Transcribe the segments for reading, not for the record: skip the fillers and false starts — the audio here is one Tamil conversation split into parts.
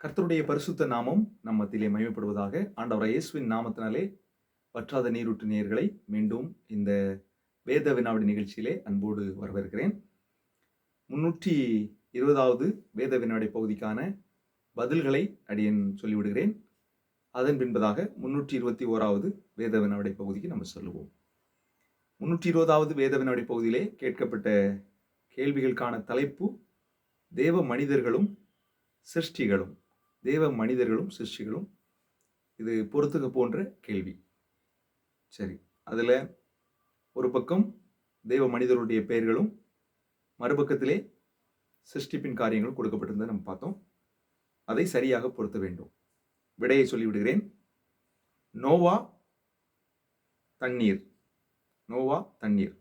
கர்த்தருடைய பரிசுத்த நாமம் நம் மத்தியிலே மகிமைப்படுவதாக. ஆண்டவராகிய இயேசுவின் நாமத்தினாலே வற்றாத நீரூற்று நேயர்களை மீண்டும் இந்த வேத வினாவடி நிகழ்ச்சியிலே அன்போடு வரவேற்கிறேன். 320வது வேத வினாடி பகுதிக்கான பதில்களை அடியேன் சொல்லிவிடுகிறேன். அதன் பின்பதாக 321வது வேத வினாடி பகுதிக்கு நம்ம சொல்லுவோம். 320வது வேத வினாடி பகுதியிலே கேட்கப்பட்ட கேள்விகளுக்கான தலைப்பு தேவ மனிதர்களும் சிருஷ்டிகளும். தேவ மனிதர்களும் சிருஷ்டிகளும். இது பொறுத்துக்க போன்ற கேள்வி. சரி, அதில் ஒரு பக்கம் தேவ மனிதருடைய பெயர்களும் மறுபக்கத்திலே சிருஷ்டிப்பின் காரியங்களும் கொடுக்கப்பட்டிருந்ததை நம்ம பார்த்தோம். அதை சரியாக பொருத்த வேண்டும். விடையை சொல்லிவிடுகிறேன். நோவா தண்ணீர். நோவா தண்ணீர்.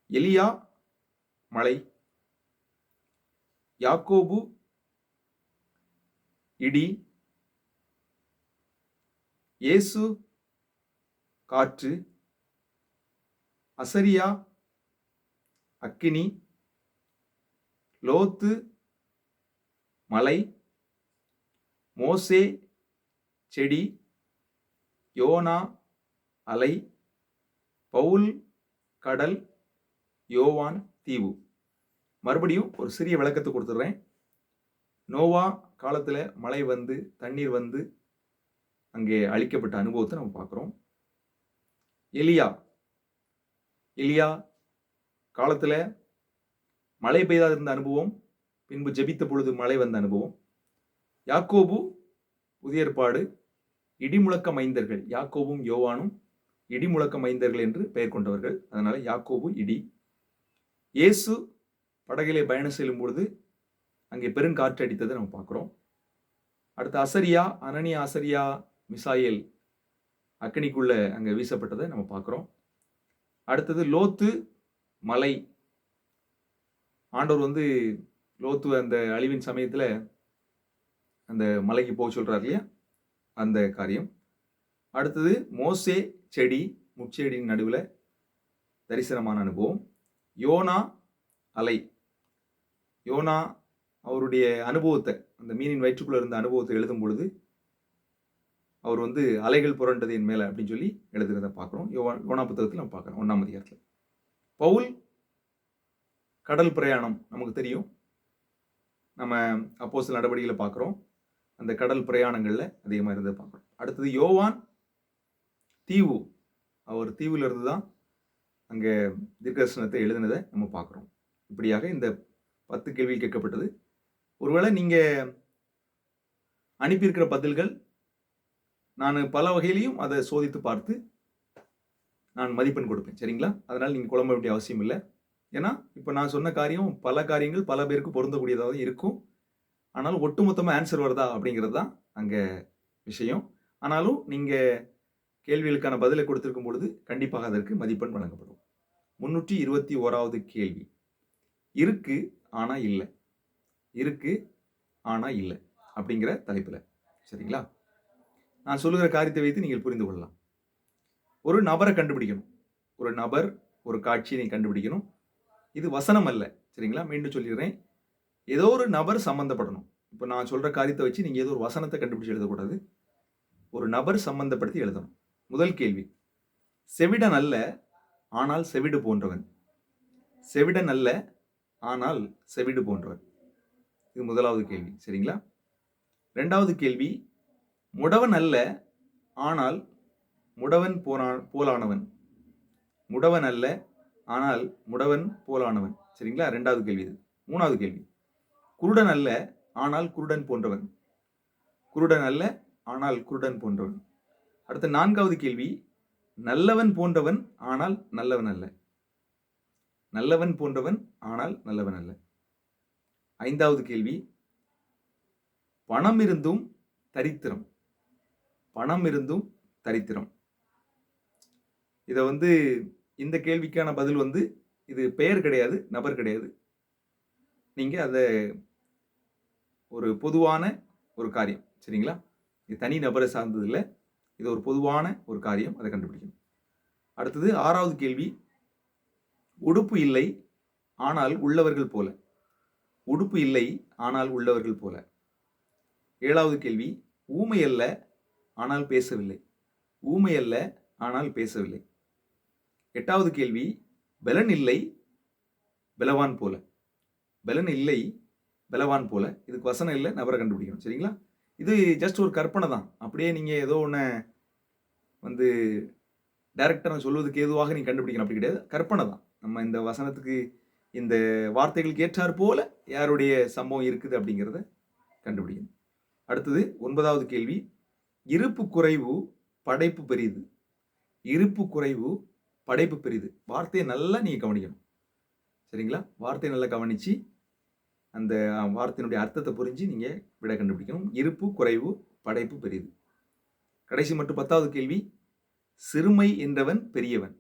எலியா மழை. யாக்கோபு இடி. இயேசு காற்று. அசரியா அக்கினி. லோத்து மலை. மோசே செடி. யோனா அலை. பவுல் கடல். யோவான் தீவு. மறுபடியும் ஒரு சிறிய விளக்கத்தை கொடுத்துட்றேன். நோவா காலத்தில் மழை வந்து தண்ணீர் வந்து அங்கே அழிக்கப்பட்ட அனுபவத்தை நம்ம பார்க்குறோம். எலியா காலத்தில் மழை பெய்தாது இருந்த அனுபவம், பின்பு ஜெபித்த பொழுது மழை வந்த அனுபவம். யாக்கோபு புதிய ஏற்பாடு இடிமுழக்க மைந்தர்கள். யாக்கோபும் யோவானும் இடிமுழக்க மைந்தர்கள் என்று பெயர் கொண்டவர்கள். அதனால யாக்கோபு இடி. இயேசு படகிலே பயணம் செல்லும் பொழுது அங்கே பெருங்காற்று அடித்ததை நம்ம பார்க்குறோம். அடுத்து அசரியா, அனனியா, அசரியா, மிசாயேல் அக்கினிக்குள்ள அங்கே வீசப்பட்டதை நம்ம பார்க்குறோம். அடுத்தது லோத்து மலை. ஆண்டவர் வந்து லோத்து அந்த அழிவின் சமயத்தில் அந்த மலைக்கு போக சொல்றார் இல்லையா, அந்த காரியம். அடுத்தது மோசே செடி, முச்செடியின் நடுவில் தரிசனமான அனுபவம். யோனா அலை. யோனா அவருடைய அனுபவத்தை, அந்த மீனின் வயிற்றுக்குள்ள இருந்த அனுபவத்தை எழுதும் பொழுது அவர் வந்து அலைகள் புரண்டது என் மேலே அப்படின்னு சொல்லி எழுதுகிறத பார்க்குறோம். யோனா புத்தகத்தில் நம்ம பார்க்குறோம் 1ஆம் அதிகாரத்தில். பவுல் கடல் பிரயாணம் நமக்கு தெரியும். நம்ம அப்போஸ்தலர் நடவடிக்கைகளை பார்க்குறோம். அந்த கடல் பிரயாணங்களில் அதிகமாக இருந்ததை பார்க்குறோம். அடுத்தது யோவான் தீவு. அவர் தீவில் இருந்து தான் அங்கே தீர்க்கதரிசனத்தை எழுதினதை நம்ம பார்க்குறோம். இப்படியாக இந்த 10 கேள்வி கேட்கப்பட்டது. ஒருவேளை நீங்கள் அனுப்பியிருக்கிற பதில்கள் நான் பல வகையிலையும் அதை சோதித்து பார்த்து நான் மதிப்பெண் கொடுப்பேன். சரிங்களா? அதனால் நீங்கள் குழம்ப வேண்டிய அவசியம் இல்லை. ஏன்னா இப்போ நான் சொன்ன காரியம் பல காரியங்கள் பல பேருக்கு பொருந்தக்கூடியதாக இருக்கும். ஆனாலும் ஒட்டுமொத்தமாக ஆன்சர் வருதா அப்படிங்கிறது தான் அங்கே விஷயம். ஆனாலும் நீங்கள் கேள்விகளுக்கான பதிலை கொடுத்திருக்கும் பொழுது கண்டிப்பாக அதற்கு மதிப்பெண் வழங்கப்படும். 321வது கேள்வி. இருக்கு ஆனா இல்லை. இருக்கு ஆனா இல்லை அப்படிங்கிற தலைப்பில். சரிங்களா? நான் சொல்லுகிற காரியத்தை வைத்து நீங்கள் புரிந்து கொள்ளலாம். ஒரு நபரை கண்டுபிடிக்கணும். ஒரு நபர், ஒரு காட்சியை நீங்கள் கண்டுபிடிக்கணும். இது வசனம் அல்ல. சரிங்களா? மீண்டும் சொல்லிடுறேன். ஏதோ ஒரு நபர் சம்பந்தப்படணும். இப்போ நான் சொல்கிற காரியத்தை வச்சு நீங்கள் ஏதோ ஒரு வசனத்தை கண்டுபிடிச்சு எழுதக்கூடாது. ஒரு நபர் சம்பந்தப்படுத்தி எழுதணும். முதல் கேள்வி. செவிடன் அல்ல ஆனால் செவிடு போன்றவன். செவிடன் அல்ல ஆனால் செவிடு போன்றவன். இது முதலாவது கேள்வி. சரிங்களா? 2வது கேள்வி. முடவன் அல்ல ஆனால் முடவன் போலானவன். முடவன் அல்ல ஆனால் முடவன் போலானவன். சரிங்களா? 2வது கேள்வி இது. 3வது கேள்வி. குருடன் அல்ல ஆனால் குருடன் போன்றவன். குருடன் அல்ல ஆனால் குருடன் போன்றவன். அடுத்த 4வது கேள்வி. நல்லவன் போன்றவன் ஆனால் நல்லவன் அல்ல. நல்லவன் போன்றவன் ஆனால் நல்லவன் அல்ல. 5வது கேள்வி. பணம் இருந்தும் தரித்திரம். பணம் இருந்தும் தரித்திரம். இதை வந்து இந்த கேள்விக்கான பதில் வந்து இது பெயர் கிடையாது, நபர் கிடையாது. நீங்கள் அதை ஒரு பொதுவான ஒரு காரியம். சரிங்களா? இது தனி நபரை சார்ந்தது இல்லை. இது ஒரு பொதுவான ஒரு காரியம். அதை கண்டுபிடிக்கணும். அடுத்தது 6வது கேள்வி. உடுப்பு இல்லை ஆனால் உள்ளவர்கள் போல. உடுப்பு இல்லை ஆனால் உள்ளவர்கள் போல. 7வது கேள்வி, ஊமை அல்ல ஆனால் பேசவில்லை. ஊமை அல்ல ஆனால் பேசவில்லை. 8வது கேள்வி, பெலன் இல்லை பலவான் போல. பெலன் இல்லை பலவான் போல. இதுக்கு வசனம் இல்லை, நபரை கண்டுபிடிக்கணும். சரிங்களா? இது ஜஸ்ட் ஒரு கற்பனை தான். அப்படியே நீங்கள் ஏதோ ஒன்று வந்து டைரக்டாக நான் சொல்வதுக்கு ஏதுவாக நீங்கள் கண்டுபிடிக்கணும் அப்படி கிடையாது. கற்பனை தான். நம்ம இந்த வசனத்துக்கு இந்த வார்த்தைகளுக்கு ஏற்றார் போல யாருடைய சம்பவம் இருக்குது அப்படிங்கிறத கண்டுபிடிக்கணும். அடுத்தது 9வது கேள்வி, இருப்பு குறைவு படைப்பு பெரிது. இருப்பு குறைவு படைப்பு பெரிது. வார்த்தையை நல்லா நீங்கள் கவனிக்கணும். சரிங்களா? வார்த்தையை நல்லா கவனித்து அந்த வார்த்தையினுடைய அர்த்தத்தை புரிஞ்சு நீங்கள் விட கண்டுபிடிக்கணும். இருப்பு குறைவு படைப்பு பெரிது. கடைசி மட்டும் 10வது கேள்வி, சிறுமை என்றவன் பெரியவன்.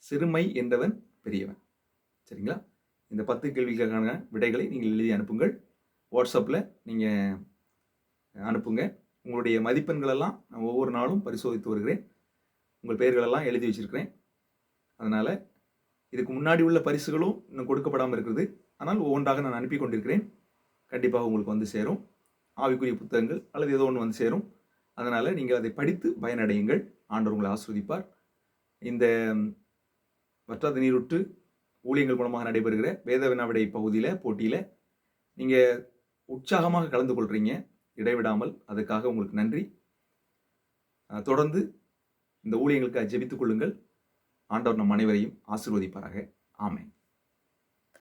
சிறுமை என்றவன் பெரியவன். சரிங்களா? இந்த 10 கேள்விகளுக்கான விடைகளை நீங்கள் எழுதி அனுப்புங்கள். வாட்ஸ்அப்பில் நீங்கள் அனுப்புங்க. உங்களுடைய மதிப்பெண்களெல்லாம் நான் ஒவ்வொரு நாளும் பரிசோதித்து வருகிறேன். உங்கள் பெயர்களெல்லாம் எழுதி வச்சுருக்கிறேன். அதனால் இதுக்கு முன்னாடி உள்ள பரிசுகளும் இன்னும் கொடுக்கப்படாமல் இருக்குது. ஆனால் ஒவ்வொன்றாக நான் அனுப்பி கொண்டிருக்கிறேன். கண்டிப்பாக உங்களுக்கு வந்து சேரும். ஆவிக்குரிய புத்தகங்கள் அல்லது ஏதோ ஒன்று வந்து சேரும். அதனால் நீங்கள் அதை படித்து பயனடையுங்கள். ஆண்டவர் உங்களை ஆசீர்வதிப்பார். இந்த வற்றாத நீரூற்று ஊழியங்கள் மூலமாக நடைபெறுகிற வேத வினாவிடை பகுதியில் போட்டியில் நீங்கள் உற்சாகமாக கலந்து கொள்கிறீங்க இடைவிடாமல். அதுக்காக உங்களுக்கு நன்றி. தொடர்ந்து இந்த ஊழியங்களுக்கு ஜெபித்துக் கொள்ளுங்கள். ஆண்டவர் நம் அனைவரையும் ஆசீர்வதிப்பாராக. ஆமென்.